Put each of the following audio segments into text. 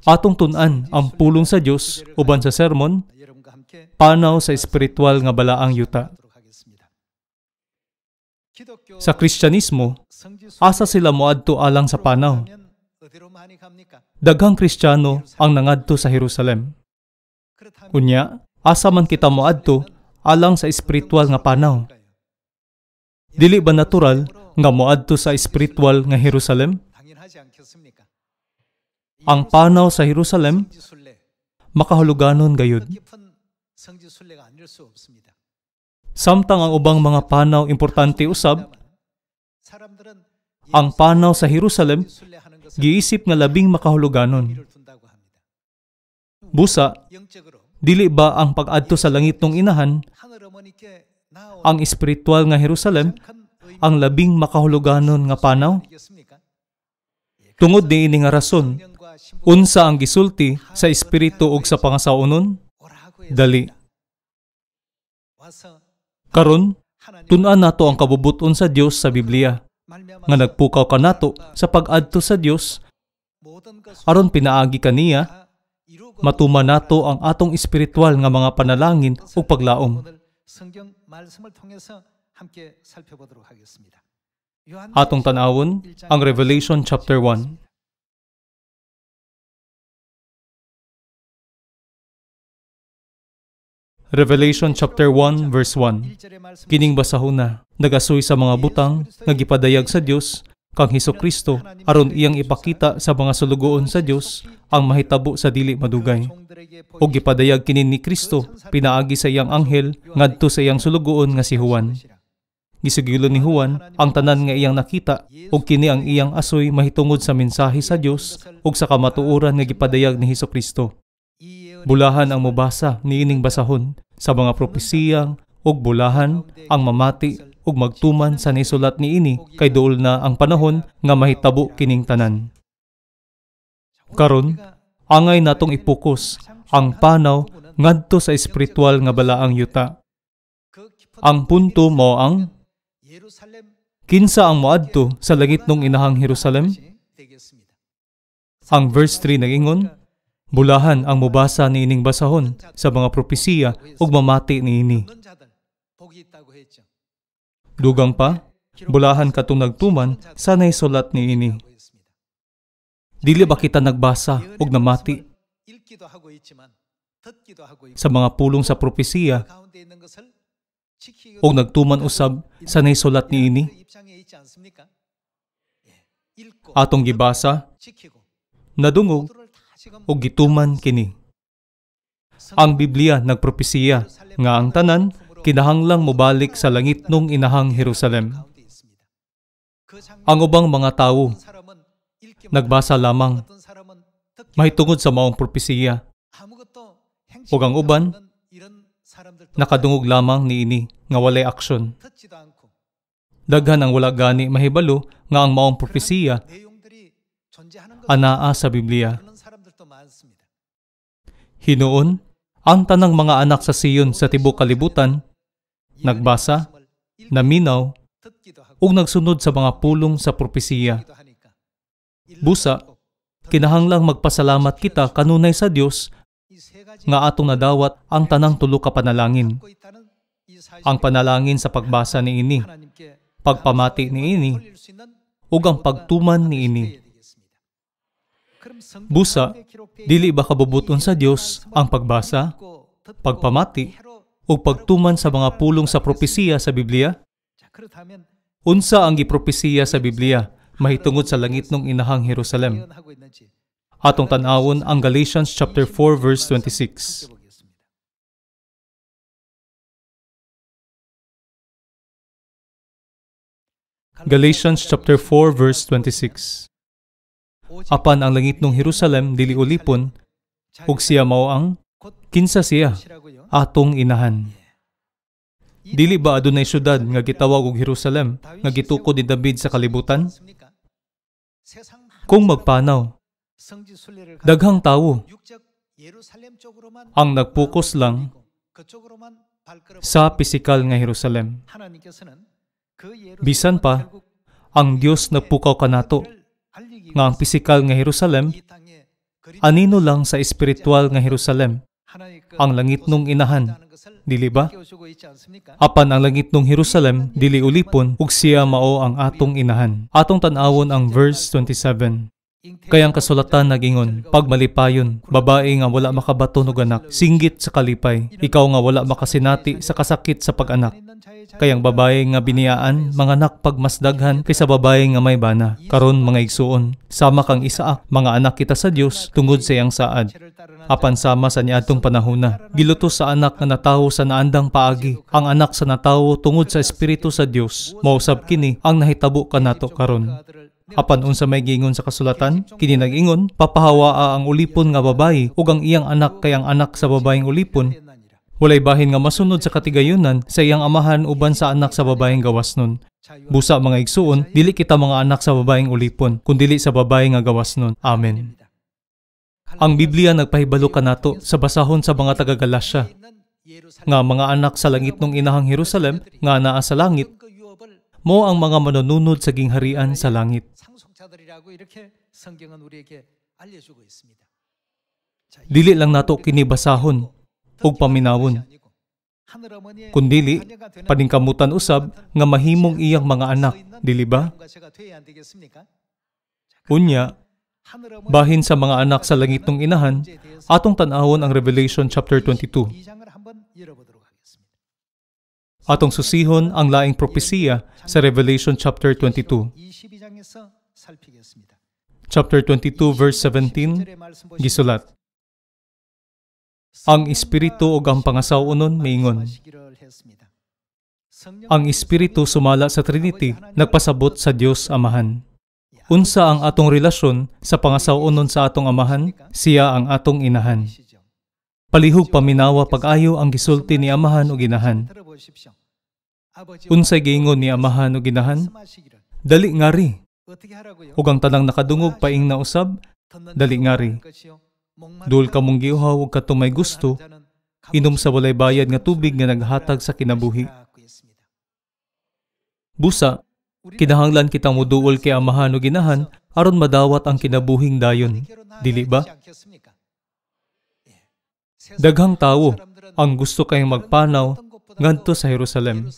Atong tun-an ang pulong sa Dios uban sa sermon, panaw sa espiritual nga balaang yuta. Sa Kristyanismo, asa sila moadto alang sa panaw. Daghang Kristiyano ang nangadto sa Jerusalem. Unya, asa man kita moadto alang sa espiritual nga panaw. Dili ba natural nga moadto sa espiritual nga Jerusalem? Ang panaw sa Jerusalem makahuluganon gayud. Samtang ang ubang mga panaw importante usab, ang panaw sa Jerusalem giisip nga labing makahuluganon. Busa, dili ba ang pag-adto sa langit ng inahan, ang espiritual nga Jerusalem, ang labing makahuluganon nga panaw? Tungod niini nga rason, unsa ang gisulti sa espiritu ug sa pangasaunon? Dali. Karon, tun-an nato ang kabubuton sa Dios sa Biblia, nga nagpukaw kanato sa pag-adto sa Dios, aron pinaagi kaniya, matuman nato ang atong espiritual nga mga panalangin ug paglaom. Atong tanawon ang Revelation chapter 1. Revelation chapter 1 verse 1. Kining basahona, nagasoy sa mga butang nga gipadayag sa Dios kang Hesukristo aron iyang ipakita sa mga sulugoon sa Dios ang mahitabo sa dili madugay. Ug gipadayag kini ni Kristo pinaagi sa iyang anghel ngadto sa iyang sulugoon nga si Juan. Gisugilon ni Juan ang tanan nga iyang nakita ug kini ang iyang asoy mahitungod sa mensahe sa Dios ug sa kamatuoran nga gipadayag ni Hesukristo. Bulahan ang mubasa niining basahon sa mga propesiyang ug bulahan ang mamati ug magtuman sa nisulat niini kay duol na ang panahon nga mahitabo kining tanan. Karon, angay natong ipokus ang panaw ngadto sa espiritual nga balaang yuta. Ang punto mao ang kinsa ang moadto sa langit ng inahang Jerusalem? Ang verse 3 nagingon, bulahan ang mubasa niining basahon sa mga propesiya ug mamati niini. Dugang pa, bulahan katong nagtuman sa naisulat niini. Dili ba kita nagbasa ug namati sa mga pulong sa propesiya ug nagtuman usab sa naisulat niini? Atong gibasa, nadungog ug gituman kini. Ang Biblia nagpropesiya nga ang tanan kinahanglang mobalik sa langit nung inahang Jerusalem. Ang ubang mga tawo nagbasa lamang mahitungod sa maong propesiya, ug ang uban nakadungog lamang niini nga walay aksyon. Daghan ang wala gani mahibalo nga ang maong propesiya anaa sa Biblia. Hinuon, ang tanang mga anak sa Siyon sa tibok kalibutan nagbasa, naminaw, ug nagsunod sa mga pulong sa propesiya. Busa, kinahanglang magpasalamat kita kanunay sa Dios nga atong nadawat ang tanang tulo ka panalangin. Ang panalangin sa pagbasa niini, pagpamati niini, ug ang pagtuman niini. Busa, dili ba kabubuton sa Dios ang pagbasa, pagpamati, ug pagtuman sa mga pulong sa propesiya sa Biblia? Unsa ang gipropesiya sa Biblia mahitungod sa langit ng inahang Jerusalem? Atong tan-awon ang Galatians chapter 4 verse 26. Galatians chapter 4 verse 26. Apan ang langit ng Jerusalem dili ulipon, ug siya mao ang kinsa siya atong inahan. Dili ba adunay syudad nga gitawag og Jerusalem nga gitukod ni David sa kalibutan? Kung magpanaw, daghang tawo ang nagpokus lang sa pisikal nga Jerusalem. Bisan pa, ang Dios nagpukaw kanato nga ang pisikal nga Jerusalem Anino lang sa espiritual nga Jerusalem, ang langit nung inahan, dili ba? Apan ang langit nung Jerusalem, dili ulipon, ug siya mao ang atong inahan. Atong tan-awon ang verse 27. Kayang kasulatan nagingon, pagmalipayon, babae nga wala makabaton og anak, singgit sa kalipay, ikaw nga wala makasinati sa kasakit sa pag-anak. Kayang babae nga biniyaan, manganak pagmasdaghan kaysa babae nga may bana. Karon mga igsuon, sama kang Isaak, mga anak kita sa Dios tungod sa iyang saad. Apan sama sa niadtong panahona, gilutos sa anak nga natawo sa naandang paagi, ang anak sa natawo tungod sa Espiritu sa Dios. Mausab kini ang nahitabo kanato karon. Apan unsa may giingon sa kasulatan, kini nag-ingon, papahawaa ang ulipon nga babayi ug ang iyang anak kay ang anak sa babayeng ulipon. Walay bahin nga masunod sa katigayunan sa iyang amahan uban sa anak sa babayeng gawas nun. Busa mga igsuon, dili kita mga anak sa babayeng ulipon, kundi sa babae nga gawas nun. Amen. Ang Biblia nagpahibalo kanato sa basahon sa mga taga-Galasya nga mga anak sa langit nung inahang Jerusalem nga naa sa langit, mo ang mga manununod sa gingharian sa langit. Dili lang nato kini basahon ug paminawon, kundili paningkamutan usab nga mahimong iyang mga anak, dili ba? Unya, bahin sa mga anak sa langit nung inahan, atong tan-awon ang Revelation chapter 22. Atong susihon ang laing propesiya sa Revelation chapter 22. Chapter 22 verse 17 gisulat. Ang Espiritu ug ang pangasawunon miingon. Ang Espiritu sumala sa Trinity, nagpasabot sa Dios Amahan. Unsa ang atong relasyon sa pangasawunon sa atong Amahan, siya ang atong inahan. Palihog paminawa pag-ayo ang gisulti ni Amahan ug Inahan. Unsay giingon ni Amahan ug Inahan? Dali ngari. Ug ang tanang nakadungog paing na usab, dali ngari. Dul ka mong giuhaw ug kadtong may gusto, inom sa walay bayad nga tubig nga naghatag sa kinabuhi. Busa, kinahanglan kitang moduol kay Amahan ug Inahan aron madawat ang kinabuhing dayon, dili ba? Daghang tawo ang gusto kayong magpanaw ngadto sa Jerusalem.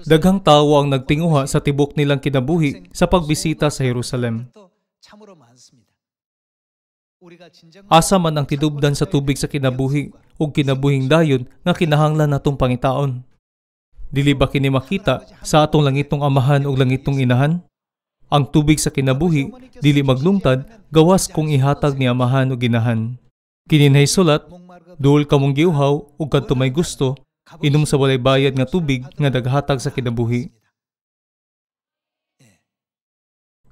Daghang tawo ang nagtinguha sa tibok nilang kinabuhi sa pagbisita sa Jerusalem. Asa man ang tidubdan sa tubig sa kinabuhi ug kinabuhing dayon nga kinahanglan natong pangitaon. Dili ba kini makita sa atong langitong Amahan ug langitong Inahan? Ang tubig sa kinabuhi dili maglungtad gawas kung ihatag ni Amahan ug Inahan. Kini nahisulat, duol ka mong giuhaw ug kadto may gusto, inom sa walay bayad nga tubig nga naghatag sa kinabuhi.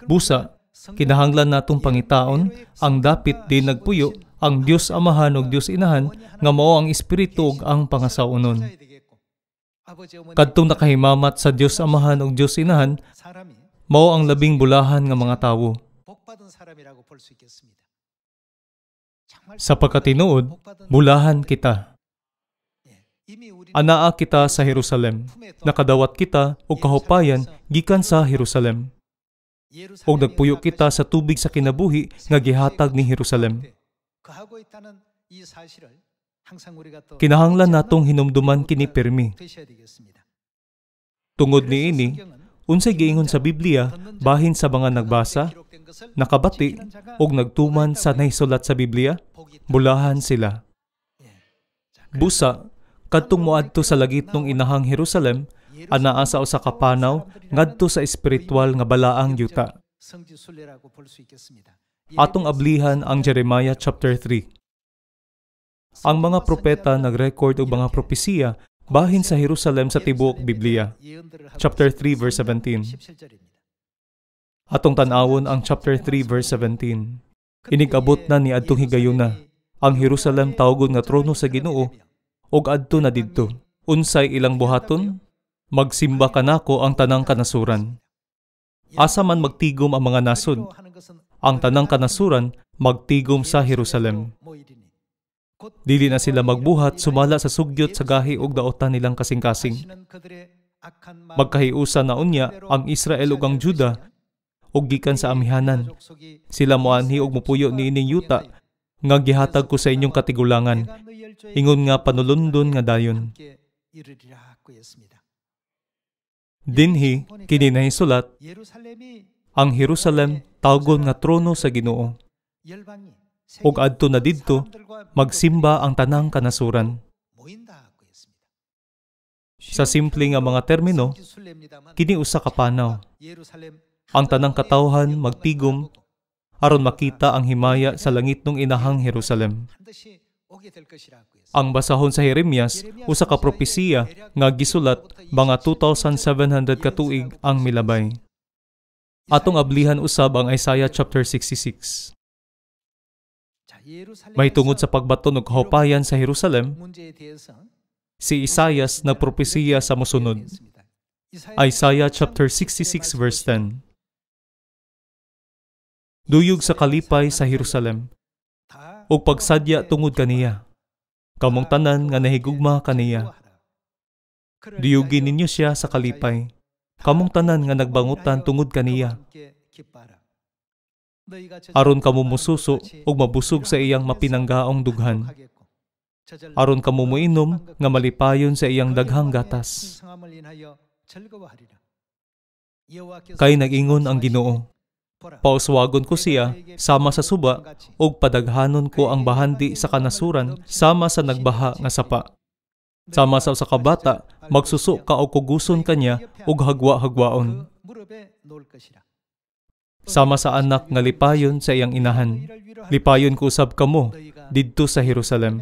Busa, kinahanglan natong pangitaon ang dapit din nagpuyo ang Dios Amahan ug Dios Inahan nga mao ang Espiritu ug ang pangasawunon. Kadtong nakahimamat sa Dios Amahan ug Dios Inahan, mao ang labing bulahan nga mga tawo. Sa pagkatinuod, bulahan kita. Anaa kita sa Jerusalem, nakadawat kita o kahupayan gikan sa Jerusalem. O nagpuyo kita sa tubig sa kinabuhi nga gihatag ni Jerusalem. Kinahanglan natong hinumduman kini pirmi. Tungod niini, unsay giingon sa Biblia bahin sa mga nagbasa, nakabati og nagtuman sa nahisulat sa Biblia, bulahan sila. Busa, kadtong moadto sa lagitnong inahang Jerusalem, anaa sa usa ka panaw ngadto sa espiritual nga balaang yuta. Atong ablihan ang Jeremiah chapter 3. Ang mga propeta nag-record og mga propesiya bahin sa Jerusalem sa tibuok Biblia. Chapter 3 verse 17. Atong tan-awon ang chapter 3 verse 17. Inig-abot na ni adtong higayuna, ang Jerusalem tawgon nga trono sa Ginoo, og adto na didto. Unsay ilang buhaton? Magsimba kanako ang tanang kanasuran. Asa man magtigom ang mga nasod, ang tanang kanasuran magtigom sa Jerusalem. Dili na sila magbuhat sumala sa sugyot sa gahi ug daotan nilang kasing-kasing. Magkahiusa na unya ang Israel ug ang Juda, ug gikan sa amihanan. Sila moanhi og mupuyo niining yuta nga gihatag ko sa inyong katigulangan. Ingon nga panulundon nga dayon. Dinhi kini nahisulat, ang Jerusalem tawgon nga trono sa Ginoo. Ug adto na didto magsimba ang tanang kanasuran. Sa simple nga mga termino, kini usa ka panaw. Ang tanang katawhan magtigom aron makita ang himaya sa langitnong inahang Jerusalem. Ang basahon sa Jeremias, usa ka propesiya nga gisulat mga 2,700 katuig ang milabay. Atong ablihan usab ang Isaiah chapter 66. May tungod sa pagbaton og kahupayan sa Jerusalem, si Isaias nagpropesiya sa mosunod. Isaiah chapter 66 verse 10. Duyog sa kalipay sa Jerusalem, ug pagsadya tungod kaniya. Kamong tanan nga nahigugma kaniya. Duyugin ninyo siya sa kalipay. Kamong tanan nga nagbangutan tungod kaniya. Aron kamo mususo ug mabusog sa iyang mapinanggaong dughan. Aron kamo moinom nga malipayon sa iyang daghang gatas. Kay nag-ingon ang Ginoo, pauswagon ko siya sama sa suba ug padaghanon ko ang bahandi sa kanasuran sama sa nagbaha nga sapa. Sama sa usa ka bata, magsuso ka og kuguson kanya ug hagwa-hagwaon. Sama sa anak nga lipayon sa iyang inahan, lipayon ko usab kamo didto sa Jerusalem.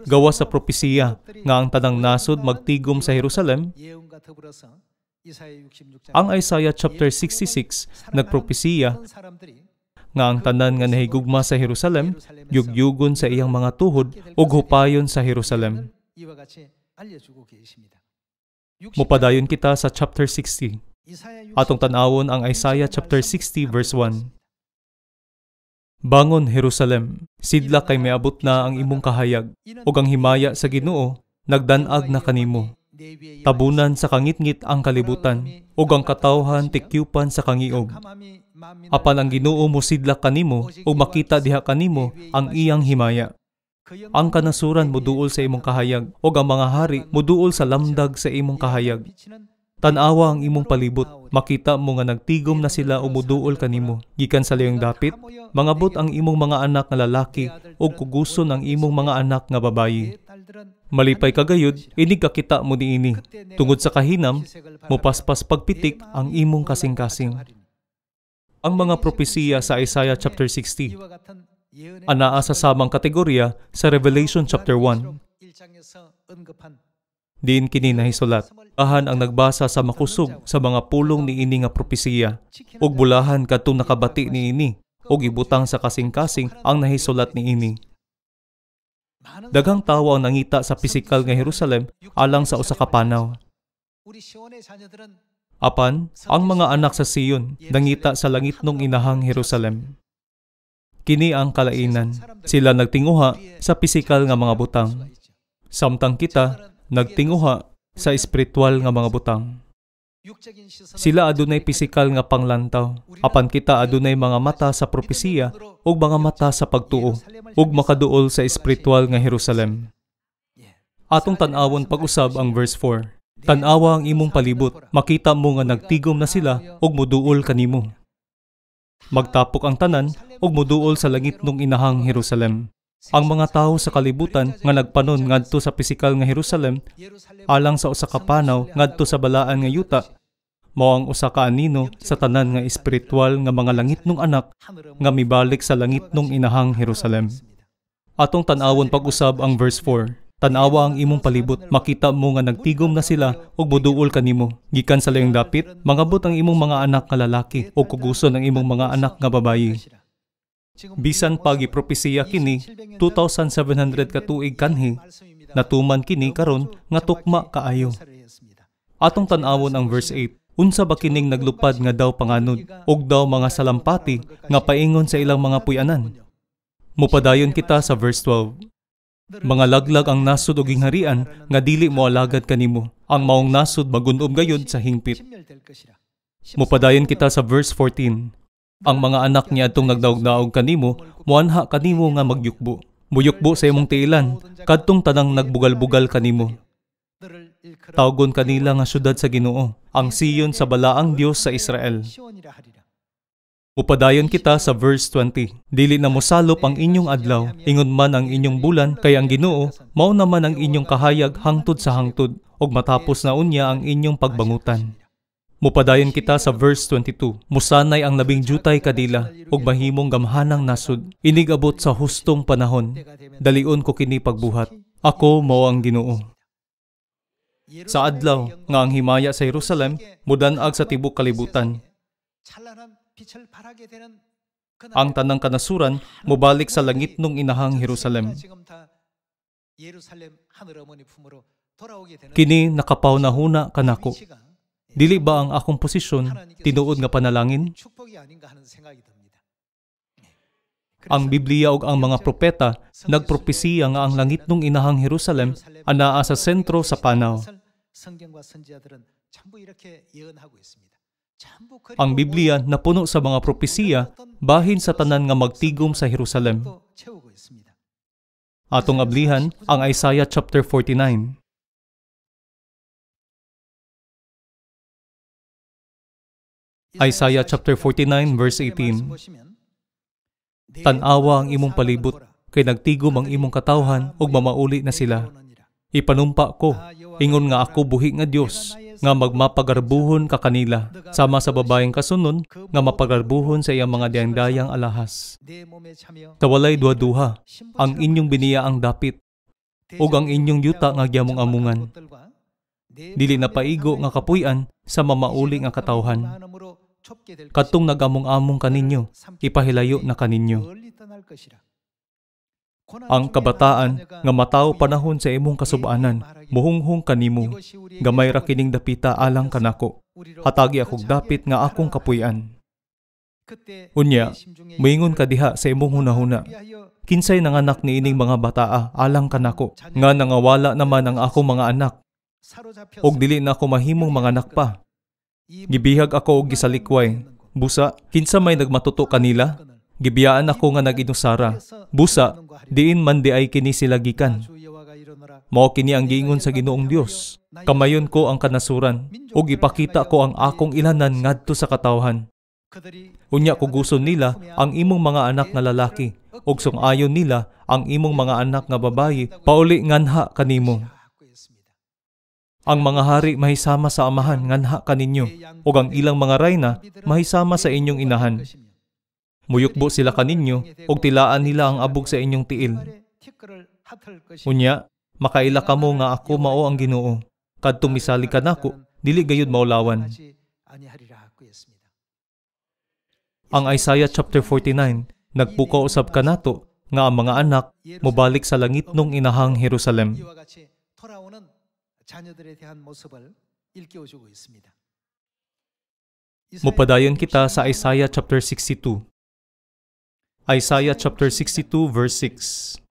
Gawa sa propesiya nga ang tanang nasod magtigom sa Jerusalem, ang Isaiah chapter 66 nagpropesiya nga ang tanan nga nahigugma sa Jerusalem yugyugon sa iyang mga tuhod ug hupayon sa Jerusalem. Mupadayon kita sa chapter 60. Atong tan-awon ang Isaiah chapter 60 verse 1. Bangon Jerusalem, sidla kay miabot na ang imong kahayag, ug ang himaya sa Ginoo nagdan-ag na kanimo. Tabunan sa kangitngit ang kalibutan, ug ang katawhan tikyupan sa kangiog. Apan ang Ginoo mosidlak kanimo, ug makita diha kanimo ang iyang himaya. Ang kanasuran moduol sa imong kahayag, ug ang mga hari moduol sa lamdag sa imong kahayag. Tan-awa ang imong palibot, makita mo nga nagtigom na sila o muduol kanimo. Gikan sa layong dapit, mangabot ang imong mga anak nga lalaki, ug kuguson ang imong mga anak nga babayi. Malipay kagayod, inig kakita mo niini. Tungod sa kahinam, mupaspas pagpitik ang imong kasing-kasing. Ang mga propesiya sa Isaiah chapter 60, anaa sa samang kategorya sa Revelation chapter 1. Diin kini nahisulat, ahan ang nagbasa sa makusog sa mga pulong niini nga propesiya, ug bulahan kadtong nakabati niini, ug ibutang sa kasing-kasing ang nahisulat niini. Daghang tawo ang nangita sa pisikal nga Jerusalem alang sa usa ka panaw. Apan, ang mga anak sa Sion nangita sa langitnong inahang Jerusalem. Kini ang kalainan. Sila nagtinguha sa pisikal nga mga butang. Samtang kita nagtinguha sa espiritual nga mga butang. Sila adunay pisikal nga panglantaw, apan kita adunay mga mata sa propesiya ug mga mata sa pagtuo, ug makaduol sa espiritual nga Jerusalem. Atong tan-awon pag-usab ang verse 4. Tan-awa ang imong palibot, makita mo nga nagtigom na sila ug moduol kanimo. Magtapok ang tanan ug moduol sa langitnong inahang Jerusalem. Ang mga tawo sa kalibutan nga nagpanon ngadto sa pisikal nga Jerusalem alang sa usa ka panaw ngadto sa balaan nga yuta, mao ang usa ka anino sa tanan nga espiritual nga mga langitnong anak nga mibalik sa langitnong inahang Jerusalem. Atong tan-awon pag-usab ang verse 4. Tan-awa ang imong palibot, makita mo nga nagtigom na sila ug moduol kanimo. Gikan sa layong dapit, mangabot ang imong mga anak nga lalaki ug kuguson ang imong mga anak nga babayi. Bisan pag ipropesiya kini 2,700 katuig kanhi, natuman kini karon nga tukma kaayo. Atong tan-awon ang verse 8. Unsa ba kining naglupad nga daw panganod ug daw mga salampati nga paingon sa ilang mga puy-anan? Mupadayon kita sa verse 12. Mga laglag ang nasud og gingharian nga dili mo alagad kanimo. Ang maong nasud magun-ob gayud sa hingpit. Mupadayon kita sa verse 14. Ang mga anak niya atong nagdaog-daog kanimo, muanha kanimo nga magyukbo. Muyukbo sa imong tiilan, kadtong tanang nagbugal-bugal kanimo. Tawgon kanila nga syudad sa Ginoo, ang Siyon sa balaang Dios sa Israel. Mupadayon kita sa verse 20. Dili na mosalop ang inyong adlaw, ingon man ang inyong bulan, kay ang Ginoo mao naman ang inyong kahayag hangtod sa hangtod, ug matapos na unya ang inyong pagbangutan. Mupadayon kita sa verse 22. Musanay ang labing jutay kadila, ug mahimong gamhanang nasud. Inigabot sa hustong panahon. Dalion ko kini pagbuhat. Ako mao ang Ginoo. Sa adlaw nga ang himaya sa Jerusalem mudan-ag sa tibok kalibutan. Ang tanang kanasuran mobalik sa langit nung inahang Jerusalem. Kini nakapawnahuna kanako. Dili ba ang akong posisyon tinuod nga panalangin? Ang Biblia ug ang mga propeta nagpropesiya nga ang langit nung inahang Jerusalem anaa sa sentro sa panaw. Ang Biblia napuno sa mga propesiya bahin sa tanan nga magtigom sa Jerusalem. Atong ablihan ang Isaiah chapter 49. Isaiah chapter 49 verse 18. Tan-awa ang imong palibot, kay nagtigom ang imong katawhan ug mamauli na sila. Ipanumpa ko, ingon nga ako buhi nga Dios, nga magmapagarbuhon ka kanila, sama sa babaeng kasunon, nga mapagarbuhon sa iyang mga dayang-dayang alahas. Tawalay duha-duha, ang inyong biniya ang dapit, ug ang inyong yuta nga gyamong amungan. Dili na paigo nga kapuy-an sa mamauli nga katawhan. Kadtong nagamong-among kaninyo, ipahilayo na kaninyo. Ang kabataan nga mataw panahon sa imong kasub-anan, muhunghong kanimo, gamay ra kining dapita alang kanako. Hatagi akog dapit nga akong kapuy-an. Unya, moingon ka diha sa imong hunahuna. Kinsay nanganak ni ining mga bataa alang kanako, nga nangawala naman ang akong mga anak. Og dili na ako mahimong mga anak pa. Gibihag ako og gisalikway. Busa, kinsa may nagmatuto kanila? Gibiyaan ako nga naginusara. Busa, diin man di ay kini sila gikan. Mao kini ang giingon sa Ginoong Dios. Kamayon ko ang kanasuran, ug ipakita ko ang akong ilanan ngadto sa katawhan. Unya kuguson nila ang imong mga anak nga lalaki, ug sung-ayon nila ang imong mga anak nga babayi, pauli nganha kanimo. Ang mga hari mahisama sa amahan nganha kaninyo, ug ang ilang mga rayna mahisama sa inyong inahan. Muyukbo sila kaninyo, ug tilaan nila ang abog sa inyong tiil. Unya, makaila kamo nga ako mao ang Ginoo. Kadtong misali ka nako, dili gayud maulawan. Ang Isaiah chapter 49, nagpukaw usab kanato nga ang mga anak mobalik sa langit nung inahang Jerusalem. Mupadayon kita sa Isaiah chapter 62. Isaiah chapter 62 verse 6.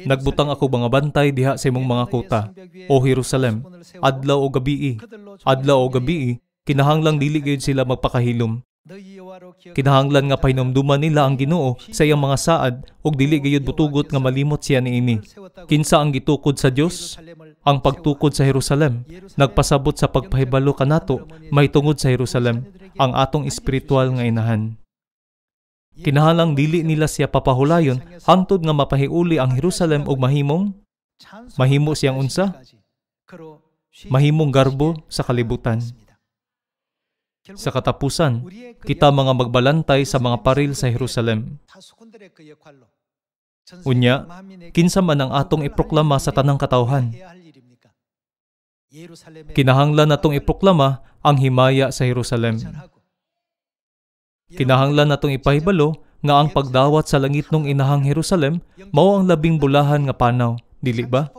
Nagbutang ako mga bantay diha sa imong mga kota, O Jerusalem, adlaw o gabii. Adlaw o gabii, kinahanglang dili gayud sila magpakahilom. Kinahanglan nga pahinumduman nila ang Ginoo sa iyang mga saad ug dili gayud butugot nga malimot siya niini. Kinsa ang gitukod sa Dios? Ang pagtukod sa Jerusalem. Nagpasabot sa pagpahibalo kanato mahitungod sa Jerusalem, ang atong espiritual nga inahan. Kinahanglang dili nila siya papahulayon hangtod nga mapahiuli ang Jerusalem og mahimo siyang unsa? Mahimong garbo sa kalibutan. Sa katapusan, kita mga magbalantay sa mga paril sa Jerusalem. Unya, kinsa man ang atong iproklama sa tanang katawhan? Kinahanglan natong iproklama ang himaya sa Jerusalem. Kinahanglan natong ipahibalo nga ang pagdawat sa langit nung inahang Jerusalem mao ang labing bulahan nga panaw, dili ba?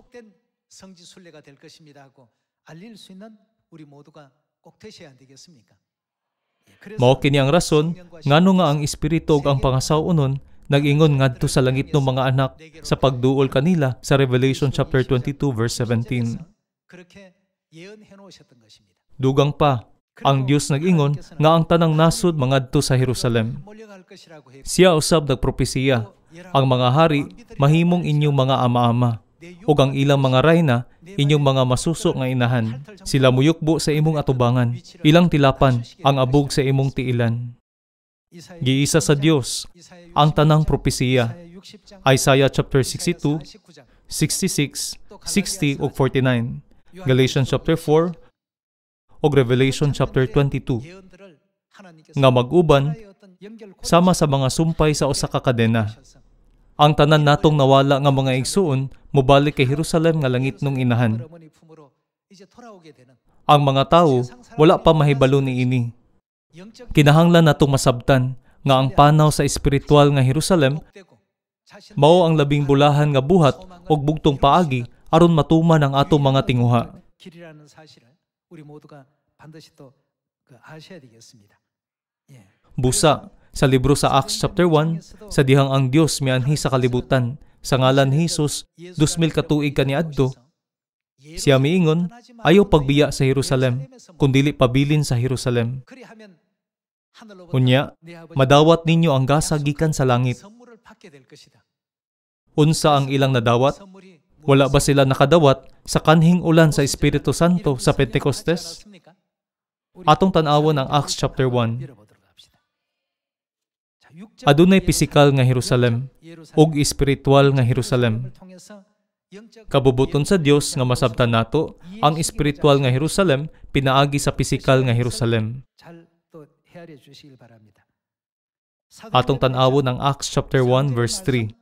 Mao kini ang rason ngano nga ang espiritu ug ang pangasaw-unon nag-ingon ngadto sa langit ng mga anak sa pagduol kanila sa Revelation chapter 22 verse 17. Dugang pa, ang Dios nag-ingon nga ang tanang nasod mangadto sa Jerusalem. Siya usab nagpropesiya, ang mga hari mahimong inyong mga ama-ama, ug ang ilang mga rayna inyong mga masuso nga inahan. Sila muyukbo sa imong atubangan, ilang tilapan ang abog sa imong tiilan. Giisa sa Dios ang tanang propesiya. Isaiah chapter 62, 66, 60 ug 49. Galatians chapter 4 ug Revelation chapter 22. Nga mag-uban sama sa mga sumpay sa usa ka kadena. Ang tanan natong nawala nga mga igsuon mobalik kay Jerusalem nga langit nung inahan. Ang mga tawo wala pa mahibalo niini. Kinahanglan natong masabtan nga ang panaw sa espiritual nga Jerusalem mao ang labing bulahan nga buhat ug bugtong paagi aron matuman ang atong mga tinguha. Busa sa libro sa Acts chapter 1, sa dihang ang Dios mianhi sa kalibutan, sa ngalan ni Jesus, 2000 katuig kaniadto, siya miingon, ayaw pagbiya sa Jerusalem, kundili pabilin sa Jerusalem. Unya, madawat ninyo ang gasa gikan sa langit. Unsa ang ilang nadawat? Wala ba sila nakadawat sa kanhing ulan sa Espiritu Santo sa Pentecostes? Atong tan-awon ang Acts chapter 1. Adunay pisikal nga Jerusalem ug espiritual nga Jerusalem. Kabubuton sa Dios nga masabtan nato, ang espiritual nga Jerusalem pinaagi sa pisikal nga Jerusalem. Atong tan-awon ang Acts chapter 1 verse 3.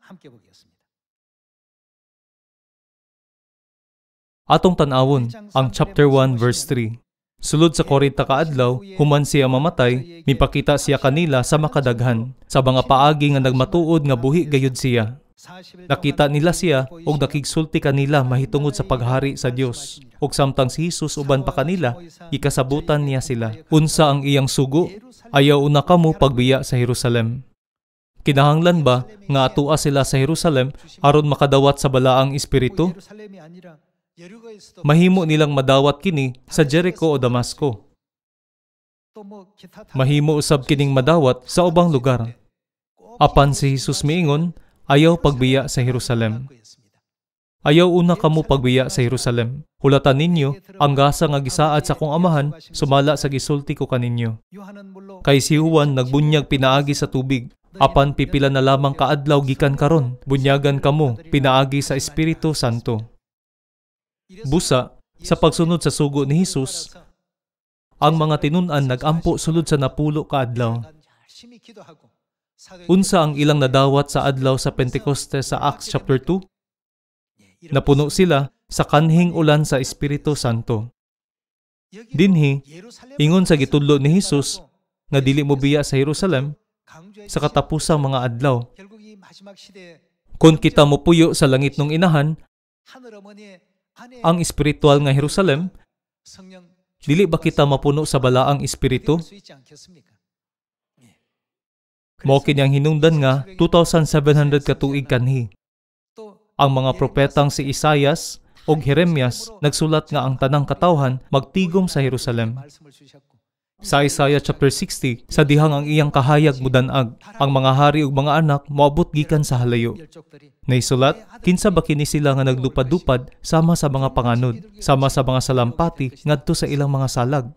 Atong tan-awon ang chapter 1 verse 3. Sulod sa 40 ka adlaw, human siya mamatay, mipakita siya kanila sa makadaghan, sa mga paagi nga nagmatuod nga buhi gayud siya. Nakita nila siya ug nakigsulti kanila mahitungod sa paghari sa Dios. Ug samtang si Jesus uban pa kanila, ikasabutan niya sila. Unsa ang iyang sugo? Ayaw una kamo pagbiya sa Jerusalem. Kinahanglan ba nga atua sila sa Jerusalem aron makadawat sa balaang espiritu? Mahimo nilang madawat kini sa Jericho o Damasco. Mahimo usab kining madawat sa ubang lugar. Apan si Jesus miingon, ayaw pagbiya sa Jerusalem. Ayaw una kamo pagbiya sa Jerusalem. Hulatan ninyo, ang gasa nga gisaad sa akong amahan, sumala sa gisulti ko kaninyo. Kay si Juan nagbunyag pinaagi sa tubig, apan pipila na lamang kaadlaw gikan karon, bunyagan kamo pinaagi sa Espiritu Santo. Busa, sa pagsunod sa sugo ni Jesus, ang mga tinun-an nag-ampo sulod sa napulo ka adlaw. Unsa ang ilang nadawat sa adlaw sa Pentecostes sa Acts chapter 2? Napuno sila sa kanhing ulan sa Espiritu Santo. Dinhi, ingon sa gitudlo ni Jesus nga dili mo biya sa Jerusalem sa katapusang mga adlaw. Kung kita mo puyo sa langit nung inahan, ang espiritual nga Jerusalem, dili ba kita mapuno sa balaang espiritu? Mao kinyang hinungdan nga 2,700 katuig kanhi. Ang mga propetang si Isaias ug Jeremias nagsulat nga ang tanang katawhan magtigom sa Jerusalem. Sa Isaiah chapter 60, sa dihang ang iyang kahayag mudanag, ang mga hari ug mga anak moabot gikan sa halayo. Naisulat, kinsa ba kini sila nga naglupad-lupad sama sa mga panganod, sama sa mga salampati ngadto sa ilang mga salag.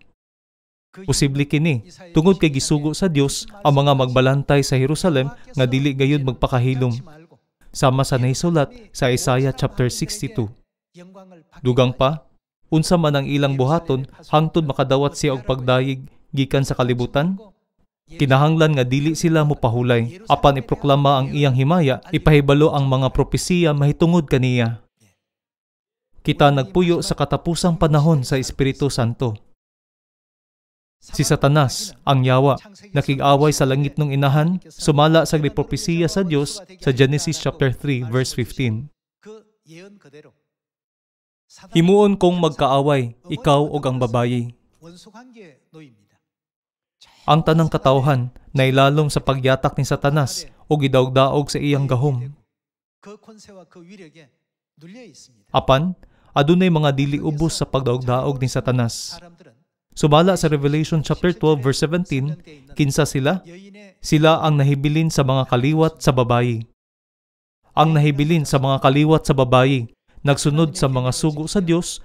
Posible kini, tungod kay gisugo sa Dios ang mga magbalantay sa Jerusalem nga dili gayud magpakahilom. Sama sa naisulat sa Isaiah chapter 62. Dugang pa, unsa man ang ilang buhaton hangtod makadawat siya og pagdayeg gikan sa kalibutan? Kinahanglan nga dili sila mopahulay, apan iproklama ang iyang himaya, ipahibalo ang mga propesiya mahitungod kaniya. Kita nagpuyo sa katapusang panahon sa Espiritu Santo. Si Satanas, ang yawa, nakig-away sa langit ng inahan, sumala sa propesiya sa Dios sa Genesis chapter 3 verse 15. Himuon kong magkaaway, ikaw ug ang babayi. Ang tanang katawhan nailalom sa pagyatak ni Satanas o gidaog-daog sa iyang gahom. Apan, adunay mga dili ubos sa pagdaog-daog ni Satanas. Sumala sa Revelation chapter 12 verse 17, kinsa sila? Sila ang nahibilin sa mga kaliwat sa babayi. Ang nahibilin sa mga kaliwat sa babayi, nagsunod sa mga sugo sa Dios,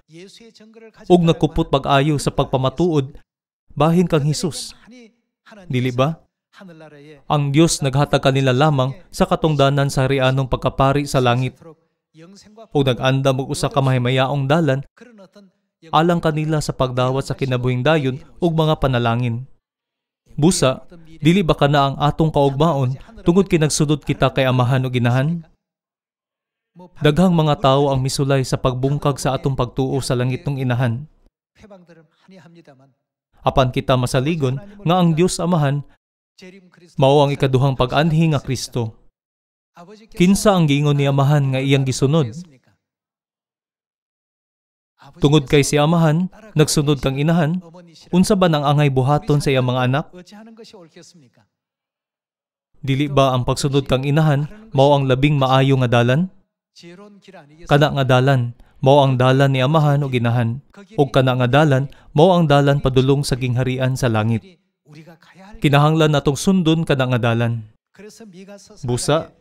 ug nagkupot pag-ayo sa pagpamatuod, bahin kang Hesus. Dili ba? Ang Dios naghatag kanila lamang sa katungdanan sa harianong pagkapari sa langit, ug nag-andam og usa ka mahimayaong dalan alang kanila sa pagdawat sa kinabuhing dayon ug mga panalangin. Busa, dili ba kana ang atong kaugmaon tungod kay nagsudod kita kay Amahan ug Inahan? Daghang mga tawo ang misulay sa pagbungkag sa atong pagtuo sa langit ng Inahan. Apan kita masaligon nga ang Dios Amahan mao ang ikaduhang pag-anhi nga Kristo. Kinsa ang giingon ni Amahan nga iyang gisunod? Tungod kay si Amahan, nagsunod kang Inahan, unsa ba nang angay buhaton sa iyang mga anak? Dili ba ang pagsunod kang Inahan mao ang labing maayo nga dalan? Kana nga dalan mao ang dalan ni Amahan ug Inahan, ug kana nga dalan mao ang dalan padulong sa gingharian sa langit. Kinahanglan natong sundon kana nga dalan. Busa,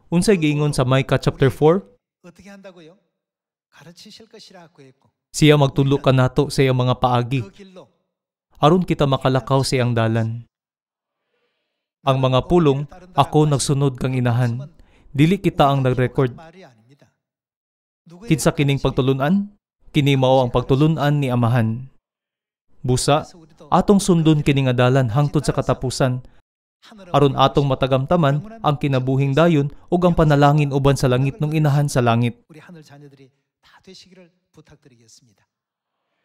unsay giingon sa Micah chapter 4? Siya magtulo kanato sa iyang mga paagi, aron kita makalakaw sa iyang dalan. Ang mga pulong, ako nagsunod kang Inahan. Dili kita ang nag-record. Kinsa kining pagtulunan? Kini mao ang pagtulunan ni Amahan. Busa, atong sundon kini nga dalan hangtod sa katapusan, aron atong matagamtaman ang kinabuhing dayon ug ang panalangin uban sa langit ng Inahan sa langit.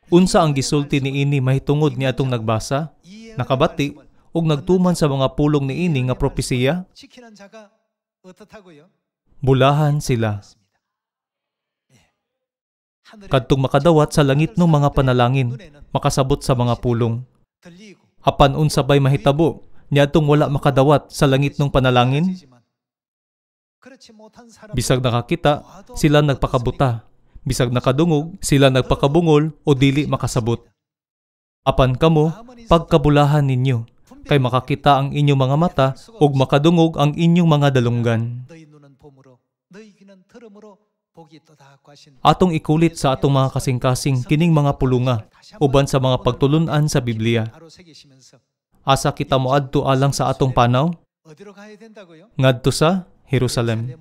Unsa ang gisulti ni ini mahitungod ni atong nagbasa, nakabati ug nagtuman sa mga pulong ni ini nga propesiya? Bulahan sila. Kadtong makadawat sa langit ng mga panalangin, makasabot sa mga pulong. Apan unsa bay mahitabo niadtong wala makadawat sa langit ng panalangin? Bisag nakakita, sila nagpakabuta. Bisag nakadungog, sila nagpakabungol o dili makasabot. Apan kamo, pagkabulahan ninyo, kay makakita ang inyong mga mata ug makadungog ang inyong mga dalunggan. Atong ikulit sa atong mga kasing-kasing kining mga pulunga uban sa mga pagtulunan sa Biblia. Asa kita moadto alang sa atong panaw? Ngadto sa Jerusalem.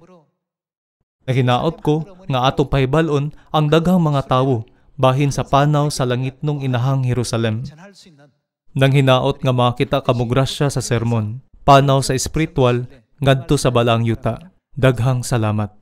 Nahinaot ko nga atong pahibalon ang daghang mga tawo bahin sa panaw sa langit nung Inahang Jerusalem. Nang hinaot nga makita kamo grasya sa sermon, panaw sa espiritual, ngadto sa balang yuta. Daghang salamat.